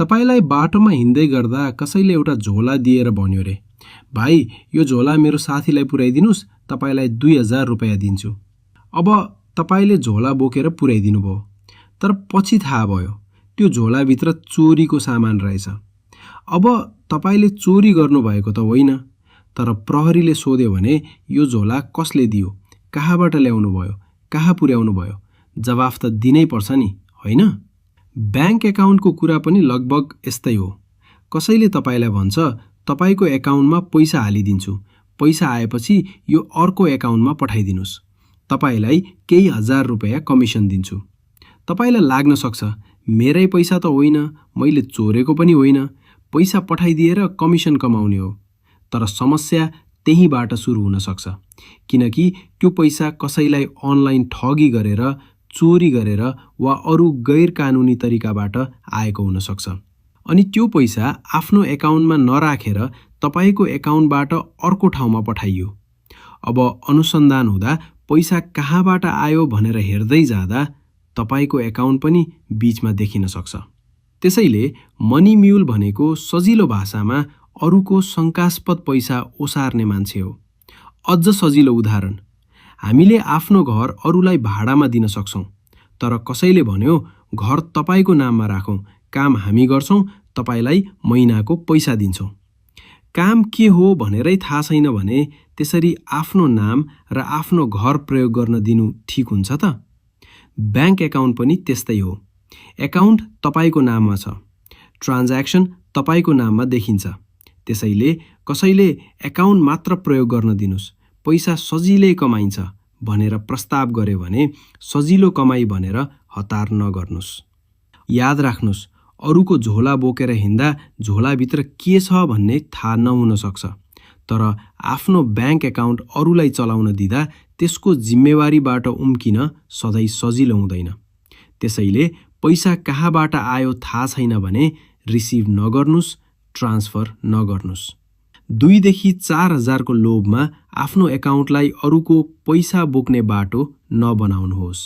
तपाईलाई बाटोमा हिँड्दै गर्दा कसैले एउटा झोला दिएर भन्यो रे, भाइ यो झोला मेरो साथीलाई पुर्याइदिनुस्, तपाईलाई 2000 रुपैयाँ दिन्छु। अब तपाईले झोला बोकेर पुर्याइदिनु भयो, तर पछि थाहा भयो त्यो झोलाभित्र चोरीको सामान रहेछ। अब तपाईले चोरी गर्नुभएको त होइन, तर प्रहरीले सोध्यो भने यो झोला कसले दियो, कहाँबाट ल्याउनु भयो, कहाँ पुर्याउनु भयो, जवाफ त दिनै पर्छ नि, होइन? ब्याङ्क एकाउन्टको कुरा पनि लगभग यस्तै हो। कसैले तपाईलाई भन्छ तपाईको एकाउन्टमा पैसा हालिदिन्छु, पैसा आएपछि यो अर्को एकाउन्टमा पठाइदिनुस्, तपाईलाई केही हजार रुपैयाँ कमिसन दिन्छु। तपाईलाई लाग्न सक्छ मेरै पैसा त होइन, मैले चोरेको पनि होइन, पैसा पठाइदिएर कमिसन कमाउने हो। तर समस्या त्यहीबाट सुरु हुन सक्छ, किनकि त्यो पैसा कसैलाई अनलाइन ठगी गरेर, चोरी गरेर वा अरू गैर कानुनी तरिकाबाट आएको हुन सक्छ। अनि त्यो पैसा आफ्नो एकाउन्टमा नराखेर तपाईको एकाउन्टबाट अर्को ठाउँमा पठाइयो। अब अनुसन्धान हुँदा पैसा कहाँबाट आयो भनेर हेर्दै जाँदा तपाईको एकाउन्ट पनि बीचमा देखिन सक्छ। त्यसैले मनी म्युल भनेको सजिलो भाषामा अरूको शङ्कास्पद पैसा ओसार्ने मान्छे हो। अझ सजिलो उदाहरण, हामीले आफ्नो घर अरूलाई भाडामा दिन सक्छौं, तर कसैले भन्यो घर तपाईको नाममा राखौं, काम हामी गर्छौं, तपाईलाई महिनाको पैसा दिन्छौं। काम के हो भनेरै थाहा छैन भने त्यसरी आफ्नो नाम र आफ्नो घर प्रयोग गर्न दिनु ठिक हुन्छ त? ब्याङ्क एकाउन्ट पनि त्यस्तै हो। एकाउन्ट तपाईको नाममा छ, ट्रान्ज्याक्सन तपाईको नाममा देखिन्छ। त्यसैले कसैले एकाउन्ट मात्र प्रयोग गर्न दिनुस्, पैसा सजिलै कमाइन्छ भनेर प्रस्ताव गर्यो भने सजिलो कमाई भनेर हतार नगर्नुस्। याद राख्नुस्, अरूको झोला बोकेर हिँड्दा झोलाभित्र के छ भन्ने थाहा नहुन सक्छ, तर आफ्नो ब्याङ्क एकाउन्ट अरूलाई चलाउन दिँदा त्यसको जिम्मेवारीबाट उम्किन सधैँ सजिलो हुँदैन। त्यसैले पैसा कहाँबाट आयो थाहा छैन भने रिसिभ नगर्नुस्, ट्रान्सफर नगर्नुस्। 2 देखि 4000 को लोभमा आफ्नो एकाउन्टलाई अरूको पैसा बोक्ने बाटो नबनाउनुहोस्।